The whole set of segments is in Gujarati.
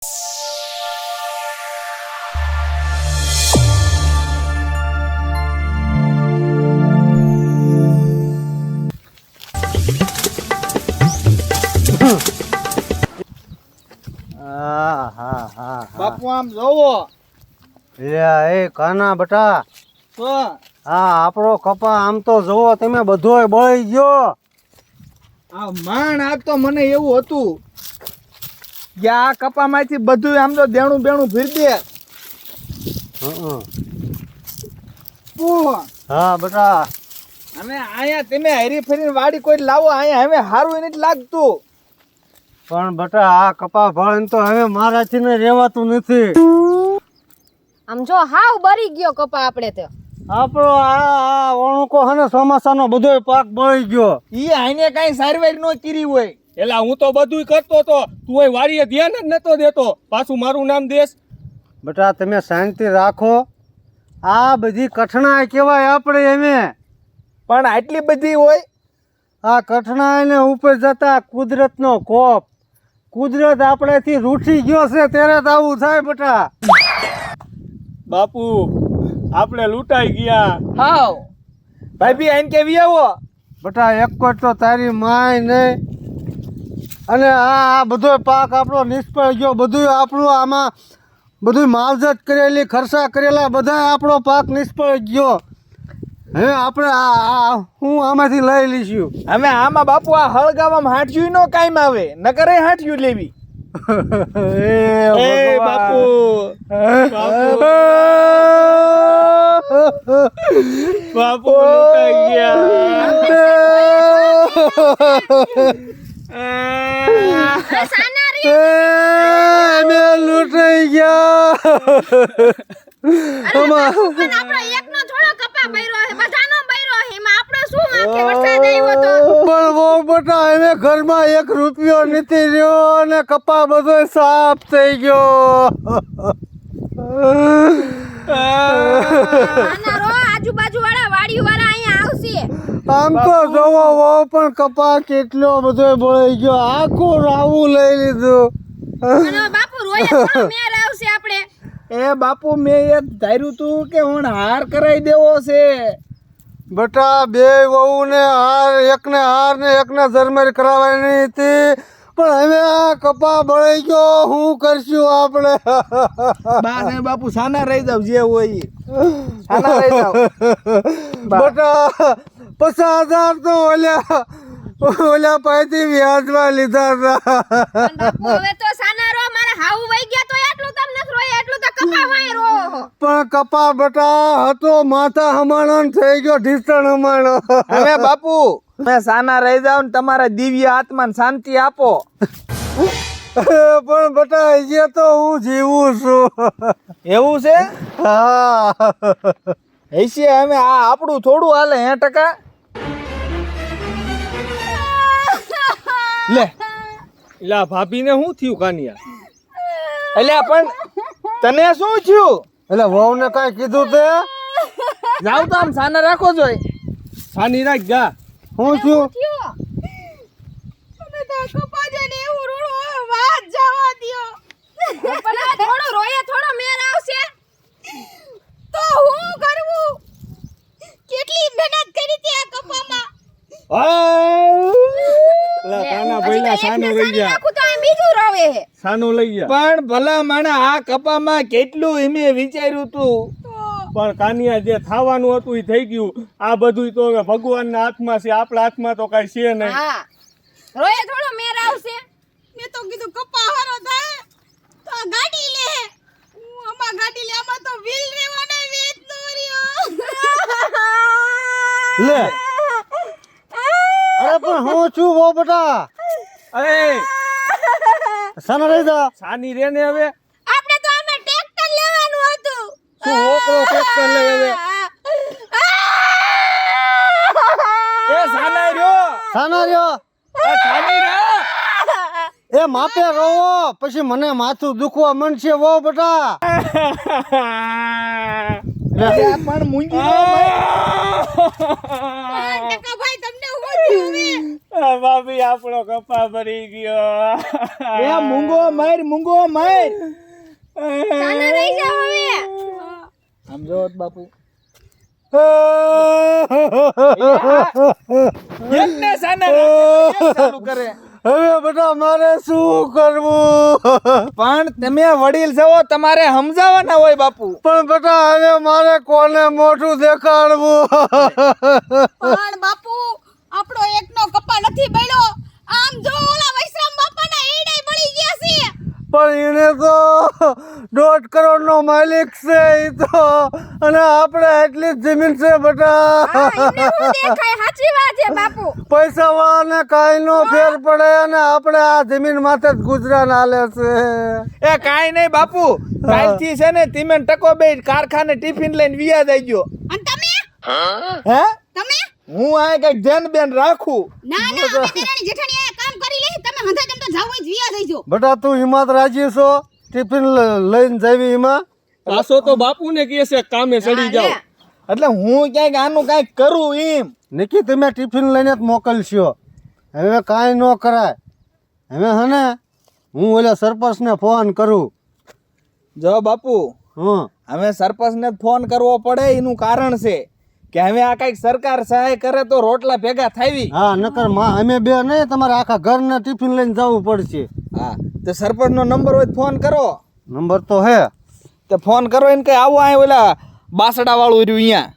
બાપુ આમ જોવો એ કાના બટા તો આપણો કપા આમ તો જોવો તમે બધોય બળી ગયો. આ માણ આ તો મને એવું હતું કે આ કપામાંથી બધું આમ તો દેણું બેણું ભરી દે. હા બટા અને અહીંયા તમે હરી ફરીને વાડી કોઈ લાવો અહીંયા હવે સારું નથી લાગતું. પણ બટા આ કપા ભળે તો હવે મારાથી ને રેવાતું નથી. આમ જો હાવ બરી ગયો કપા આપણે તો. આપણો આ ઓણુકો હે ને ચોમાસાનો બધોય પાક બળી ગયો. ઈ આઈને કાઈ સારવાર નો કરી હોય. એલા હું તો બધુંય કરતો તો, તું એ વાડીએ ધ્યાન જ નતો દેતો, પાછું મારું નામ દેશ. બટા તમે શાંતિ રાખો. આ બધી કઠણાઈ કહેવાય આપણે એમે. પણ આટલી બધી હોય આ કઠણાઈને ઉપર જતા કુદરતનો કોપ. કુદરત આપણેથી રૂઠી ગયો છે ત્યારે જ આવું થાય બટા. બાપુ આપણે લૂંટાઈ ગયા. હાવ ભાભી આઈને કેવી આવો બટા એક તો તારી માય નહીં અને આ બધો પાક આપણો નિષ્ફળ ગયો. બધું આપણું આમાં બધું માવજત કરેલી ખર્ચા કરેલા બધા આપણો પાક નિષ્ફળ ગયો. હવે આપણે હું આમાંથી લઈ લઈશું. હવે આમાં બાપુ આ હળગાવામાં હાંઠ્યું નો કાયમ આવે નકરે હાંઠ્યું લેવી. એ બાપુ બાપુ લૂંટાઈ અમે લૂંટાઈ ગયા. અમે ઘરમાં 1 રૂપિયો નથી રહ્યો અને કપા બધો સાફ થઈ ગયો. આજુબાજુ વાળા વાડી વાળા અહીંયા આવશે. આમ તો જોવો વો પણ કપા કેટલો બધો બળી ગયો. આખું રાવું લઈ લીધું. બાપુ રોય થોડો મેર આવશે આપણે. એ બાપુ મેં એક ધાર્યું તું કે હું હાર કરાવી દેવો છે. બટા બે વહુ ને હાર એકને ઝરમર કરાવવાની હતી પણ હવે આ કપા બળી ગયો. શું કરશું આપણે? બા ને બાપુ સાના રહી જાવ જે હોય ઈ. સાના રહી જાવ બટા 50,000 તો ઓલા પાસેથી વ્યાજમાં લીધા હતા. બાપુ હવે તો સાના રો મારા હાવ વઈ ગયા તો એટલું તમ નથ રોય એટલું તો કપા વાય રો. પણ કપા બટા હતો માથા હમાણો થઈ ગયો ઢીસણ હમાણો. હવે બાપુ મેં સાના રહી જાવ ને તમારા દિવ્ય આત્માને શાંતિ આપો. પણ બટા એ તો હું જીવું છું. એવું છે? હા હૈસે હવે આ આપણું થોડું હાલે 60%. લે એલા ભાભીને શું થયું કાનિયા? અલ્યા પણ તને શું થયું? એટલે વહુ ને કઈ કીધું તે? જાવ તો આમ સાના રાખો જોઈ. સાની રાખ જા. શું થયું? તમે તો કપા જઈને એવું રોડો વાત જવા દ્યો. પણ આ થોડો રોયે થોડો મેર આવશે તો હું કરવું? કેટલી મહેનત કરી હતી આ કપામાં. એલા કાના ભઈલા સાનું લઈ ગયા. નાખું તો અહીં બીજું રોવે. સાનું લઈ ગયા. પણ ભલા માણા આ કપામાં કેટલું એમે વિચાર્યું તું. પણ કાનિયા જે થવાનું હતું એ થઈ ગયું. આ બધું તો હવે ભગવાનના હાથમાં છે, આપણા હાથમાં તો કઈ છે નહીં. હા રોયે થોડો મેર આવશે. મેં તો કીધું કપા હારો થાય તો આ ગાડી લે. હું આમાં ગાડી લે આમાં તો વ્હીલ રેવાના વેચ નો રહ્યો. લે અરે પણ હું છું વો બટા. અરે સાના રહી જા. સાની રે ને હવે આપણે તો આમાં ટ્રેક્ટર લેવાનું હતું. શું ઓકળો ટ્રેક્ટર લઈ હવે? એ સાના રહ્યો. સાના રહ્યો. એ સાની રે. એ માપે રોવો પછી મને માથું દુખવા માંડશે વો બટા. પણ મૂંગી ટકા ભાઈ તમને હું થયું હવે? ભાભી આપણો કપા ભરી ગયો. એ મૂંગો માર સાના રહી જાવ હવે. સમજો બાપુ એમને સાના ચાલુ કરે. હવે બેટા મારે શું કરવું? પણ તમે વડીલ છો, તમારે સમજાવવાના હોય બાપુ. પણ બેટા હવે મારે કોને મોઢું દેખાડવું? પણ બાપુ આપણો એકનો કપા નથી બળ્યો. આમ જો ઓલા વૈશ્રામ બાપાના એડાય બળી ગયા છે. પણ એને તો 1.5 કરોડ નો માલિક છે ઈ તો, અને આપણે એટલી જ જમીન છે બેટા. એમને હું દેખાય? સાચી વાત છે બાપુ. પૈસા વાળાને કાંઈ નો ફેર પડે, અને આપણે આ જમીન માથે જ ગુજરાન હાલે છે. એ કાઈ નહીં બાપુ, કાલથી છે ને તમે ટકો બે કારખાને ટિફિન લઈને વિયા જઈ ગયો. અને તમે હે તમે હું આ કઈક ધ્યાન બેન રાખું. ના અમે દેરાણી જેઠાણી આ કામ કરી લે. તમે હંધા તેમ તો જાવ જ વિયા જઈજો. બેટા તું હિંમત રાજી છો? ટિફિન લઈને જાવી એમાં? પાછો તો બાપુને કહે છે કામે ચડી જાઓ. એટલે હું ક્યાંક આનું કાંઈક કરું એમ. નિકી તમે ટિફિન લઈને જ મોકલશો. હવે કાંઈ ન કરાય. હવે હે ને હું ઓલા સરપંચને ફોન કરું. જો બાપુ, હં હવે સરપંચને ફોન કરવો પડે. એનું કારણ છે કે હવે આ કઈક સરકાર સહાય કરે તો રોટલા ભેગા થાવી. હા નકર અમે બે નહીં, તમારે આખા ઘરને ટિફિન લઈને જવું પડશે. હા તો સરપંચ નો નંબર હોય તો ફોન કરો. નંબર તો હે. તો ફોન કરો એને કઈ આવું આ ઓલા બાસડા વાળું રહ્યું અહીંયા.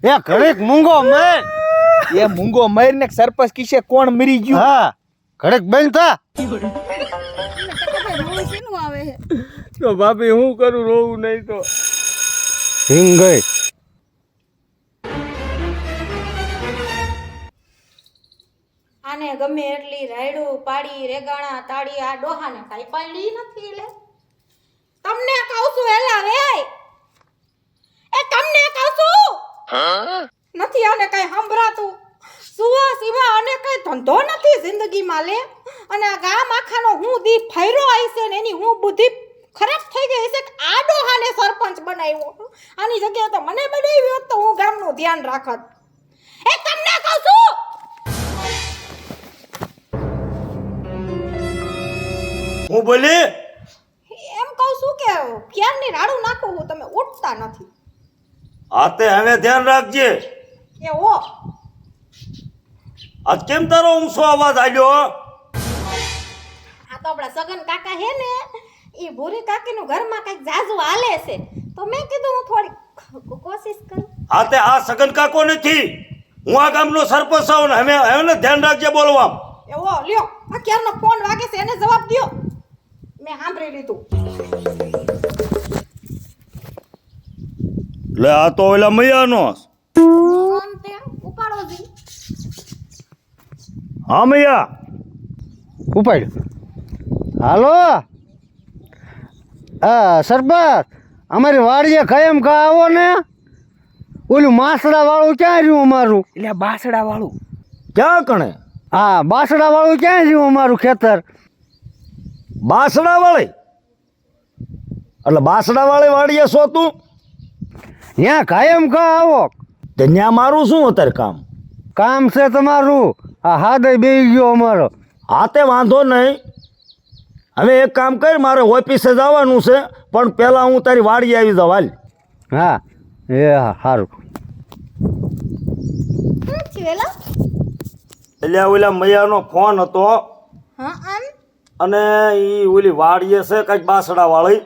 એ ઘડીક મૂંગો મેં. એ મૂંગો મર ને સરપંચ કિશે કોણ મરી ગયું. હા ઘડીક બેન થા. શેનું આવે છે? તો ભાભી હું કરું, રોવું નહીં તો. હિંગ ગઈ. આને ગમે એટલી રાયડું પાડી રેગાણા તાળી આ ડોહાને કાઈ પાડી નથી. લે તમને કહું છું એલા રે, એ તમને કહું છું નથી. આને કઈ સંભળાતું સુવા સિવા અને કઈ ધંધો નથી જિંદગીમાં. લે અને આ ગામ આખાનો હું દી ફેરો આવી છે ને એની હું બુદ્ધિ ખરાબ થઈ ગઈ છે કે આ ડોહાને સરપંચ બનાવ્યો. આની જગ્યાએ તો મને બનાવ્યો તો હું ગામનું ધ્યાન રાખત. એ તમને કહું છું. હું બોલી એમ કહું છું કે ક્યારની રાડું નાખું હું, તમે ઉઠતા નથી. આતે હવે ધ્યાન રાખજે. એ ઓ આજ કેમ તારો ઊંચો અવાજ આવ્યો? આ તો આપણા સગન કાકા હે ને, એ ભૂરી કાકીનું ઘરમાં કઈક જાજુ હાલે છે તો મેં કીધું હું થોડી કોશિશ કરું. આતે આ સગન કાકો નથી, હું આ ગામનો સરપંચ છું ને હવે ધ્યાન રાખજે બોલવા. એવો લ્યો આ ક્યારનો ફોન વાગે છે એને જવાબ દ્યો. મેં સાંભળી લીધું. લે આ તો ઓલા મૈયાનો. ફોન તે ઉપાડો જી. હા મૈયા. ઉપાડ. હાલો સરપંચ, અમારી વાડીએ કાયમ કા આવો ને. ઓલું માસડા વાળું ક્યાં રહ્યું અમારું? એટલે બાસડા વાળું ક્યાં કણે? હા બાસડા વાળું ક્યાં રહ્યું અમારું ખેતર? બાસડા વાળી? એટલે બાસડા વાળી વાડીએ છો તું? ત્યાં કાયમ કા આવો? તે ન્યા મારું શું અત્યારે કામ? કામ છે તમારું? આ હાદય બેહી ગયો અમારો. હા તે વાંધો નહીં. હવે એક કામ કર, મારે ઓફિસે જવાનું છે, પણ પહેલા હું તારી વાડીએ આવી જાઉં. હાલ. હા એ હા સારું. શું થયું એલા? એટલે ઓલા મૈયાનો ફોન હતો હા આમ અને એ ઓલી વાડીએ છે કંઈક બાસડા વાળી.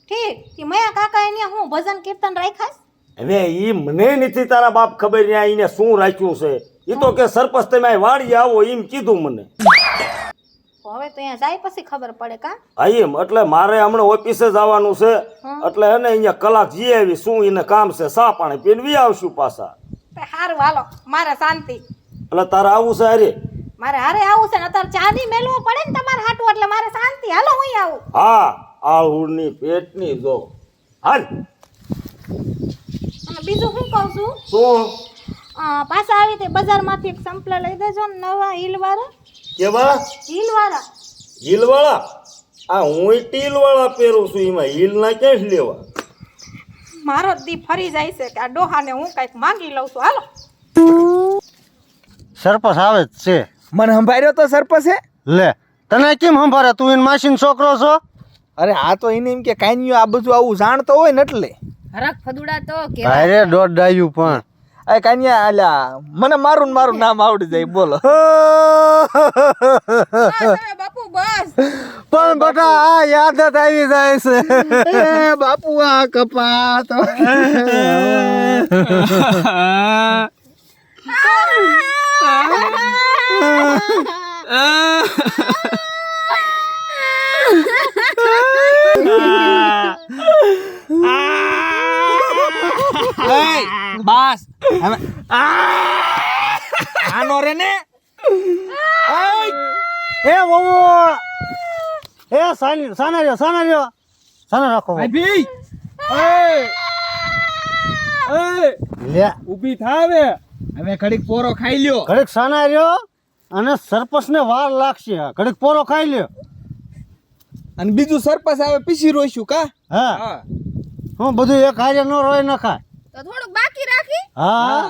ઠીક તી મયા કાકા એને હું ભજન કીર્તન રાખ્યાસ. હવે એ મને નથી તારા બાપ ખબર ત્યાં એને શું રાખ્યું છે. એ તો કે સરપંચ તમે અહીં વાડીએ આવો એમ કીધું મને. હવે તો અહીંયા જાય પછી ખબર પડે કા. હા એમ, એટલે મારે હમણાં ઓફિસે જવાનું છે, એટલે એને અહીંયા કલાક જઈ આવી શું એને કામ છે, સા પાણી પીને વી આવશું પાછા. સારું હાલો, મારે શાંતિ. એટલે તારે આવું છે? અરે મારે હારે આવું છે ને અત્યારે ચાની મેલવો પડે ને તમારે હાટું, એટલે મારે શાંતિ. હાલો હું આવું. હા આળુની પેટની જો હાલ. અને બીજું શું કહું છું, શું પાછા આવી તે બજારમાંથી એક સંપલા લઈ દેજો ને નવા હીલવાળા. કેવા હીલવાળા? હીલવાળા? આ હું ટીલવાળા પહેરું છું, એમાં હીલ ના ક્યાંથી લેવા? મારો દી ફરી જાય છે કે આ ડોહાને હું કઈક માંગી લઉં છું. હાલો સરપંચ આવે જ છે. મને સંભાળ્યો તો સરપંચે. લે તને કેમ સંભાળે? તું એને માસીનો છોકરો છો. અરે આ તો એને એમ કે કાંઈ આ બધું આવું જાણતો હોય ને એટલે. હરખ ફદુડા તો ભાઈ દોઢ ડાયું પણ અરે કાંઈ અલ્યા મને મારું ને મારું નામ આવડી જાય બોલો. બાપુ બસ. પણ બેટા આ યાદ જ આવી જાય છે. એ બાપુ આ કપા તો બસ હવે આનો રે ને એ બાબુ એ સાના રહ્યો રાખો ભાઈ લે ઊભી થાવે. હવે ઘડીક પોરો ખાઈ લ્યો. ઘડીક સાના રહ્યો અને સરપંચ ને વાર લાગશે. ઘડીક પોરો ખાઈ લ્યો. અને બીજું સરપંચ આવે પીસી રોઈશું કા. હા હું બધું એક હારે ન રોય નખાય. તો થોડુંક બાકી રાખી. હા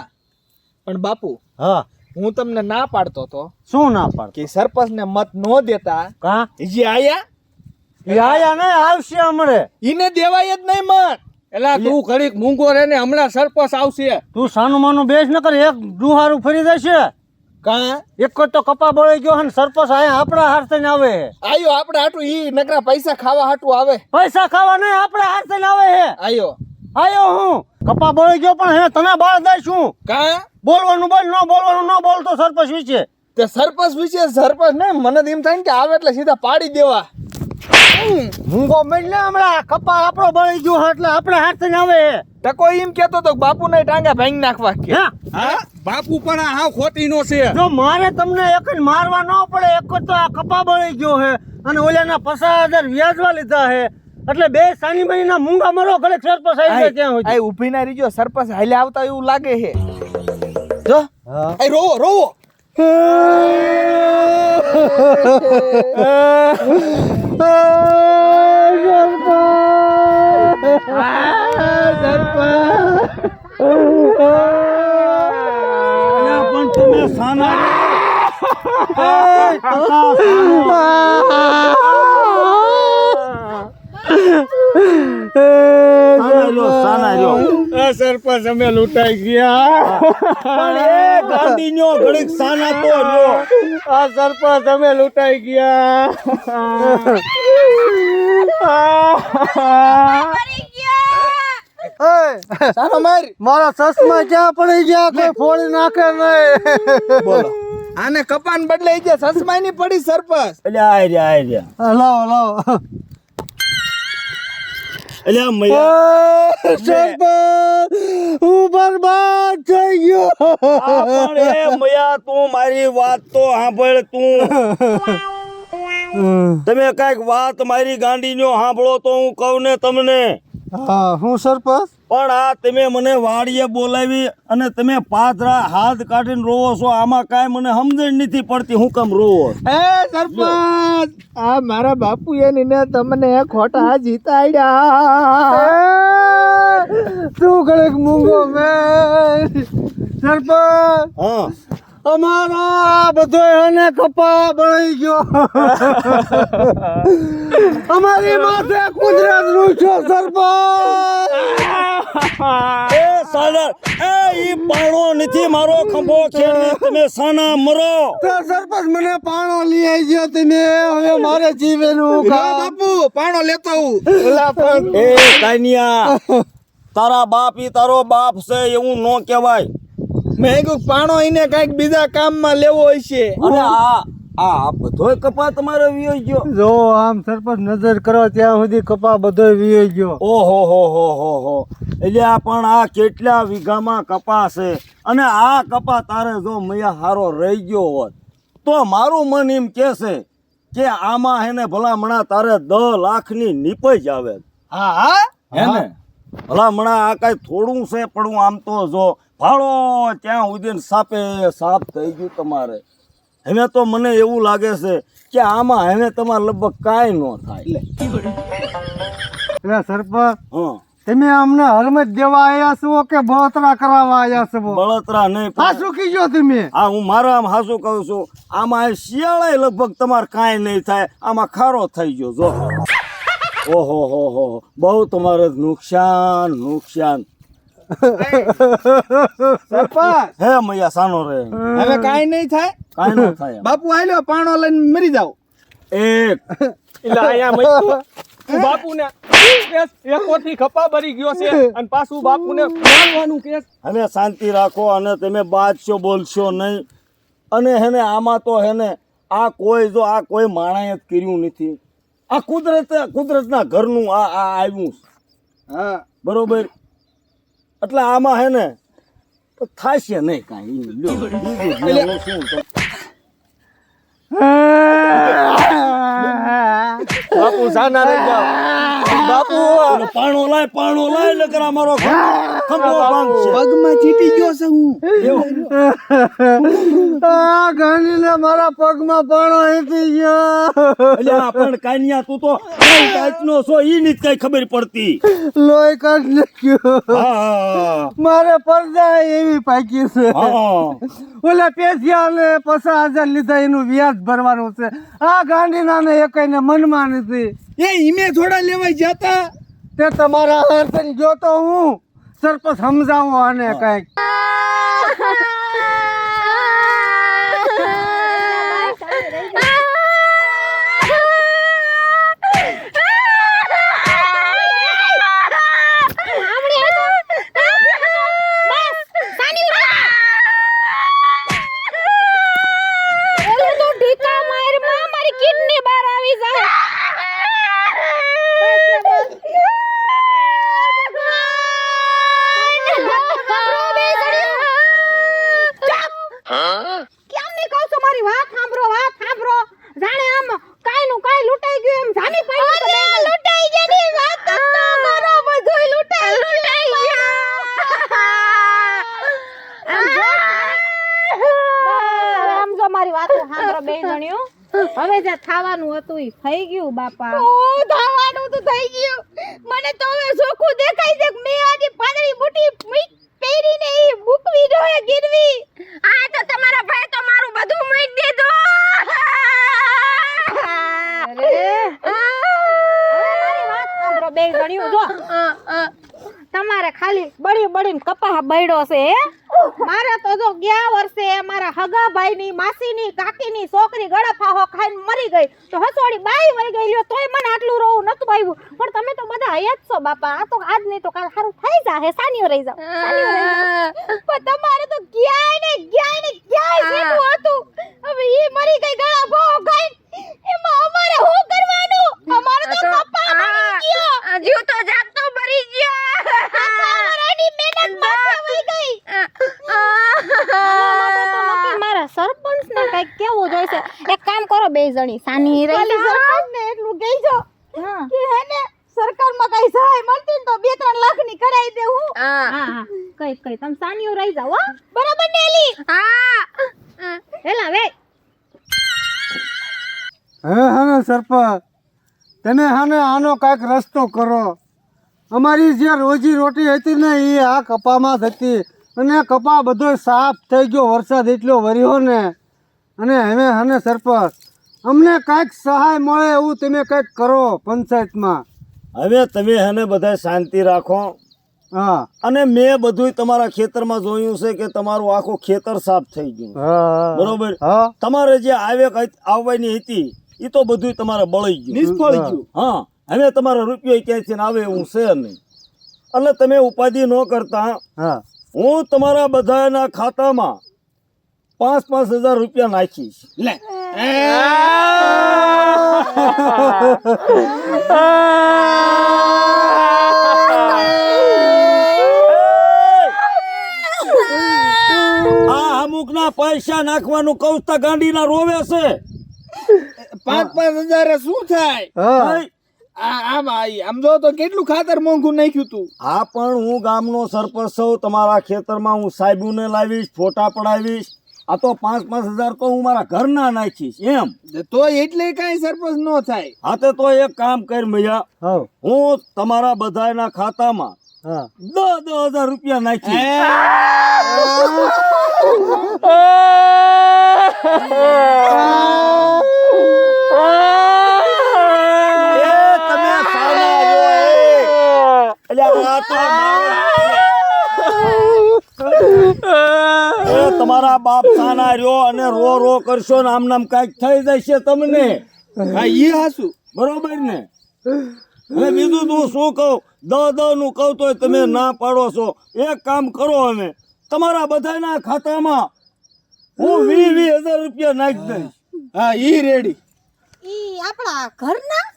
પણ બાપુ હા હું તમને ના પાડતો તો શું ના પાડ કે સરપંચ ને મત નો દેતા. કા હજી આયા એ આયા નહીં આવશે હમણે. ઈને દેવાય જ નહીં મત. એલા તું ઘડીક મૂંગો રે ને હમણાં સરપંચ આવશે. તું સાનું માનું બેસ ન કર. એક ડુહારું ફરી જશે. કા એક તો કપા બળી ગયો અને સરપંચ આયા આપણા હાથ થઈને આવે. આયો આપણે હાટું ઈ નકરા પૈસા ખાવા હાટું આવે. પૈસા ખાવા નહીં આપણા હાથ થઈને આવે હે. આયો આયો હું કપા બળી ગયો પણ હે તને બાળ દઈશું. કા બોલવાનું બોલ, ન બોલવાનું ન બોલતો સરપંચ વિશે. તે સરપંચ વિશે સરપંચ ને મને તો એમ થાય ને કે આવે એટલે સીધા પાડી દેવા. મૂંગો મેળને હમણાં કપા આપણો બળી ગયો એટલે આપણે હાથ થઈને આવે હે. ટકો એમ કેતો તો બાપુ ને ટાંગા ભાંગી નાખવા કે. હે? હા બાપુ પણ આ હાવ ખોટી નો છે. જો મારે તમને એક જ મારવા ન પડે. એક જ તો આ કપા બળી ગયો હે અને ઓલાના 50,000 વ્યાજવા લીધા હે એટલે બે સાની મહિના મૂંગા મરો ઘરે સરપંચ આવી જાય ત્યાં સુધી. આ ઊભી ના રીજો સરપંચ હાલે આવતા એવું લાગે છે. જો હા. આ રોવો રોવો. પણ તમે સાના આ સરપંચ અમે લૂંટાઈ ગયા. ગાંધીનો ઘડીક સાના તો રહ્યો. આ સરપંચ અમે લૂંટાઈ ગયા. મરી ગયા. સાનો માર. મારા ચશ્મા ક્યાં પડી ગયા? કોઈ ફોડી નાખે નહીં. બોલો આને કપાન બદલે ઈ જે સસમાઈ ની પડી સરપંચ. એટલે આય રહ્યા લાવો લાવો એટલે મૈયા સરપંચ હું બરબાદ થઈ ગયો. પણ એ મૈયા તું મારી વાત તો સાંભળ. તું તમે કઈક વાત મારી ગાંડીનો સાંભળો તો હું કહું ને તમને. હા હું સરપંચ. પણ આ તમે મને વાડીએ બોલાવી અને તમે પાથરા હાથ કાઢીને રોવો છો. આમાં કાંઈ મને સમજણ નથી પડતી. હું કેમ રોવો? એ સરપંચ આ મારા બાપુ એને ને તમને ખોટા જીતાડ્યા. તું ઘડીક મૂંગો મેં. સરપંચ હા અમારો આ બધો એને કપા બળી ગયો. અમારી માથે કુદરત રૂઠ્યો સરપંચ. એ સાલા એ ઈ પાણો નથી મારો ખંભો ખેડી તમે સાના મરો. તો સરપંચ મને પાણો લઈ આવી ગયો તમે. હવે મારે જીવેનું બાપુ પાણો લેતો હું. એ કાનિયા તારા બાપ ઈ તારો બાપ છે એવું નો કહેવાય. મેં કીધું પાણો એને કઈક બીજા કામમાં લેવો હોય છે. અને આ બધોય કપા તમારો વિયો ગયો. જો આમ સરપંચ નજર કરો ત્યાં સુધી કપા બધો વીયો ગયો. ઓહો હો એટલે આ પણ આ કેટલા વીઘામાં કપા છે અને આ કપા તારે જો મૈયા હારો રહી ગયો હોત તો મારું મન એમ કહેશે કે આમાં હેને ભલામણા તારે 10 લાખની નીપજ આવે. હા હા હેને ભલામણા આ કાંઈ થોડું છે પણ આમ તો જો ભાડો ત્યાં સુધી સાપ થઈ ગયું તમારે. હવે તો મને એવું લાગે છે કે આમાં હવે તમારે લગભગ કાંઈ ન થાય. એટલે સરપંચ હા તમે અમને હરમત દેવા આવ્યા છો કે બળતરા કરાવવા આવ્યા છો? બળતરા નહીં હા શું કીધો તમે? હા હું મારા આમ હાસું કહું છું, આમાં શિયાળે લગભગ તમારે કાંઈ નહીં થાય, આમાં ખારો થઈ ગયો જો. ઓહો હો બહુ તમારે નુકસાન નુકસાન. સરપંચ હે મૈયા સાનો રે, હવે કાંઈ નહીં થાય. કાંઈ ન થાય. બાપુ આલ્યો પાણો લઈને મરી જાવ. એક એટલે અહીંયા મૈયું તું બાપુને એકોથી ખપા ભરી ગયો છે અને પાછું બાપુને મારવાનું કેસ. હવે શાંતિ રાખો અને તમે બાદશો બોલશો નહીં. અને હેને આમાં તો હેને આ કોઈ માણસે જ કર્યું નથી, આ કુદરતના ઘરનું આ આવ્યું છે. હા બરોબર, એટલે આમાં હે ને થાશે નહીં કાંઈ. બીજું શું બાપુ સાના રહી જાઓ. બાપુ પાણો લાય નકર અમારો ખંભો ભાંગશે. પગમાં ચીટી ગયો છે હું. આ ગાંડીને મારા પગમાં પાણો હેતી ગયો. એટલે આ પણ કાનિયા તું તો કઈ ટાઈપનો છો ઈ ની કઈ ખબર પડતી. લોહી કાઢ નાખ્યો. હા મારે પડદા એવી પાકી છે. હા ઓલા પેશિયા ને 50,000 લીધા એનું વ્યાજ ભરવાનું છે. આ ગાંડીના ને એકઈને મનમાં નથી. એ ઈમે થોડા લેવાય જતા. તે તમારા હાથને જોતો હું સરપંચ સમજાવો આને કઈક. હવે જે થાવાનું હતું ઈ થઈ ગયું બાપા. થાવાનું તો થઈ ગયું. મને તો હવે સોખું દેખાય છે કે મેં આજે પાંદડી બુટી પહેરીને ઈ મૂકવી જોઈએ ગીરવી. આ તો તમારા ભાઈ તો મારું બધું મૂકી દીધું. મારી વાત સાંભળો બે ગણ્યું જો. તમારે ખાલી બળીને કપાહ બળ્યો છે હે. મારે તો જો ગયા વર્ષે મારા હગા ભાઈની માસીની કાકીની છોકરી ગળફાહો ખાઈને મરી ગઈ તો હસોડી બાઈ વઈ ગઈ લ્યો તોય મને આટલું રોવું નતું આવ્યું. પણ તમે તો બધા હયાત છો બાપા. આ તો આજ નહીં તો કાલ સારું થઈ જાહે. સાનીઓ રહી જાવ. પણ તમારે તો ક્યાંય સીધું હતું. હવે ઈ મરી ગઈ ગળફાહો ખાઈને એમાં અમારે શું કરવાનું? અમારે તો કપા મરી ગયો. જીવ તો જાગતો મરી ગયો. અમારાની મહેનત માથે વઈ ગઈ. મારા સરપંચ ને કઈક કેવું જોઈશે. એક કામ કરો બે જણી સાની રહી સરપંચ ને એટલું કહીજો કે હેને સરકારમાં કઈ સહાય મળતી તો 2-3 લાખ ની કરાઈ દેવું. હા કઈ તમે સાનીઓ રહી જાવ હો. બરાબર ને એલી? હા એલા વે હાને સરપંચ તમે હાને આનો કાંઈક રસ્તો કરો. અમારી જે રોજી રોટી હતી ને એ આ કપામાં હતી અને કપા બધો સાફ થઈ ગયો. વરસાદ એટલો વર્યો ને અને હવે હાને સરપંચ અમને કાંઈક સહાય મળે એવું તમે કાંઈક કરો પંચાયતમાં. હવે તમે હેને બધા શાંતિ રાખો. હા અને મેં બધું તમારા ખેતરમાં જોયું છે કે તમારું આખું ખેતર સાફ થઈ ગયું. બરોબર. હા તમારે જે આવવાની હતી એ તો બધું તમારે બળી ગયું, નિષ્ફળ ગયું. હા હવે તમારો રૂપિયો ક્યાંથી આવે એવું છે નહીં. એટલે તમે ઉપાધિ ન કરતા. હા હું તમારા બધાના ખાતામાં 5,000 રૂપિયા નાખીશ. લે આ અમુકના પૈસા નાખવાનું કૌસ્તા ગાંડીના રોવે છે. 5,000 શું થાય? હા આમ જો તો કેટલું ખાતર મોંઘું નાખ્યું તું. હા પણ હું ગામનો સરપંચ છું. તમારા ખેતરમાં હું સાહેબોને લાવીશ, ફોટા પડાવીશ આ તો 5,000 તો હું મારા ઘરના નાખીશ એમ. તો એટલે કાંઈ સરપંચ નો થાય. હા તો એક કામ કર મૈયા, હા હું તમારા બધાના ખાતામાં હા 10,000 રૂપિયા નાખી. એ તમે સાના જો એટલે આ તો એ તમારા બાપ સાના રહ્યો અને રો કરશો ને આમ નામ કાંઈક થઈ જશે તમને. હા ઈ હાસુ. બરોબર ને? હવે બીજું તું શું કહું, 10 નું કહું તોય તમે ના પાડો છો. એક કામ કરો, અને તમારા બધાના ખાતામાં હું 20,000 રૂપિયા નાખી દઈશ. હા ઈ રેડી. ઈ આપણા ઘરના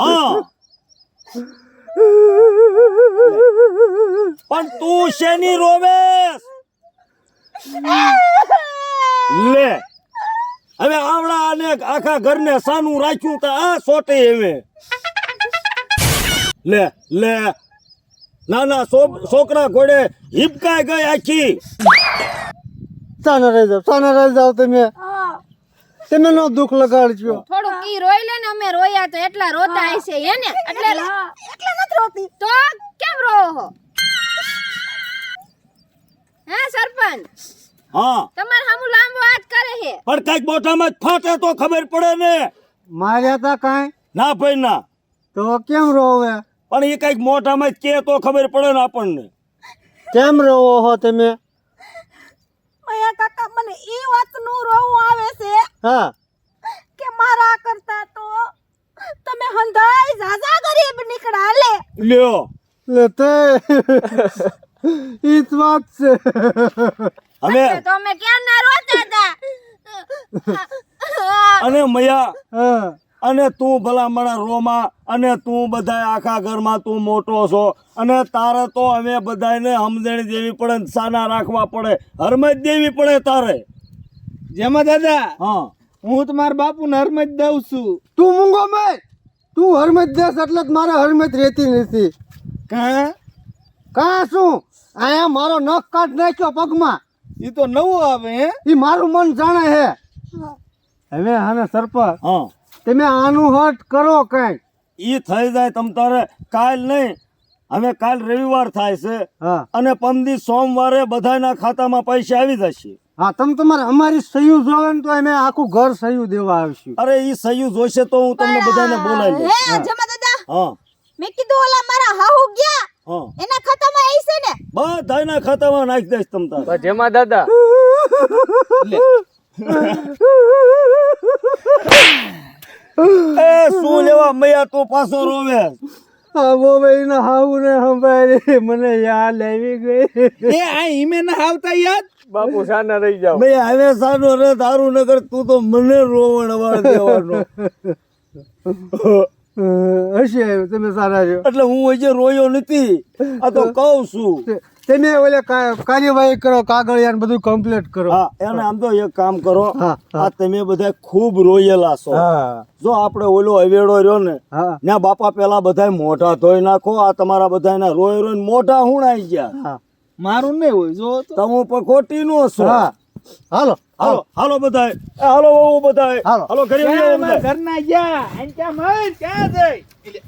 હા પણ તું શેની રોવેશ? લે હવે આવડા અને આખા ઘરને સાનું રાખ્યું તો આ સોટે હવે લે લે નાના છોકરા ઘોડે હિપકાઈ ગઈ આખી. સાના રહી જાવ તમે નો દુઃખ લગાડજો. થોડું કી રોઈ લે ને, અમે રોયા તો એટલા રોતા હશે એને, એટલે નથી રોતી તો કેમ રોવો હો? હે સરપંચ, હા તમાર સામું લાંબો હાથ કરે છે. પણ કઈક મોઢામાં જ ફાટે તો ખબર પડે ને. માર્યા તા કાંઈ ના ભાઈ ના, તો કેમ રોવે? પણ એ કઈક મોઢામાં જ કે તો ખબર પડે ને આપણને. કેમ રોવો હો તમે? મયા કાકા, મને ઈ વાતનું રોવું આવે છે હા કે મારા કરતા તો તમે હંધાઈ ઝાઝા ગરીબ નીકળ્યા લે. લ્યો લે તે ઈ જ વાત છે. હવે તો અમે ક્યાં ના રોતા હતા. અને મયા હા અને તું ભલા મારા રોમાં, અને તું બધા આખા ઘરમાં તું મોટો છો, અને તારે તો અમે બધાને સમજણ દેવી પડે ને સાના રાખવા પડે, હરમત દેવી પડે તારે. જેમાં દાદા હા હું તમારા બાપુને હરમત દઉં છું. તું મૂંગો મેં તું હરમત દેશ એટલે જ મારે હરમત રહેતી નથી. કાં શું આયા મારો નખ કાઢ નાખ્યો પગમાં, ઈ તો નવું આવે હે. ઈ મારું મન જાણે હે. હવે આને સરપંચ હા તમે આનું હટ કરો કઈ. ઈ થઈ જાય તમ તારે. કાલ નહીં, હવે કાલ રવિવાર થાય છે, હા અને પમદી સોમવારે બધાના ખાતામાં પૈસા આવી જશે. હા તમે તમારે અમારી સહયું જોવે ને તો અમે આખું ઘર સહયું દેવા આવશું. અરે ઈ સહયું જોઈશે તો હું તમને બધાને બોલાવી લઈશ. હે જમા દાદા, હા મેં કીધું ઓલા મારા હાહુ ગયા હા એના ખાતામાં આવી છે ને. બધાના ખાતામાં નાખી દઈશ તમ તારે. જેમાં દાદા એ શું લેવા મૈયા તું પાછો રોવે? હા ભાઈ ના હાવું ને સંભાળી મને યાદ આવી ગઈ. એ આ ઈમે ના આવતા યાદ. બાપુ સાના રહી જાવ. મેં હવે સાનો રે તારું નગર તું તો મને રોવણ વાળ દેવાનો. હશે તમે સારા છો. એટલે હું હજી રોયો નથી, આ તો કહું છું. તમે ઓલે કાર્યવાહી કરો, કાગળિયા ને બધું કમ્પ્લીટ કરો. હા એને આમ તો એક કામ કરો, હા, હા. આ તમે બધા ખૂબ રોયેલા છો. હા જો આપણે ઓલો અવેડો રહ્યો ને, હા ના બાપા પેલા બધા મોઢા ધોઈ નાખો. આ તમારા બધાના રોય રોય મોઢા હુણાઈ ગયા. હા મારું નહીં હોય જો તો. તમે પણ ખોટી નો છો. હા હાલો હાલો હાલો બધાય, હાલો બહુ બધાય, હાલો. હાલો ઘરે ક્યાં આવો અમારા બધાય. ઘરના ગયા અને ક્યાં મર ક્યાં જઈ.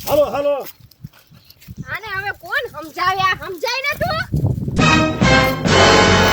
હાલો હાલો. આને હવે કોણ સમજાવ્યા? સમજાય ને તું.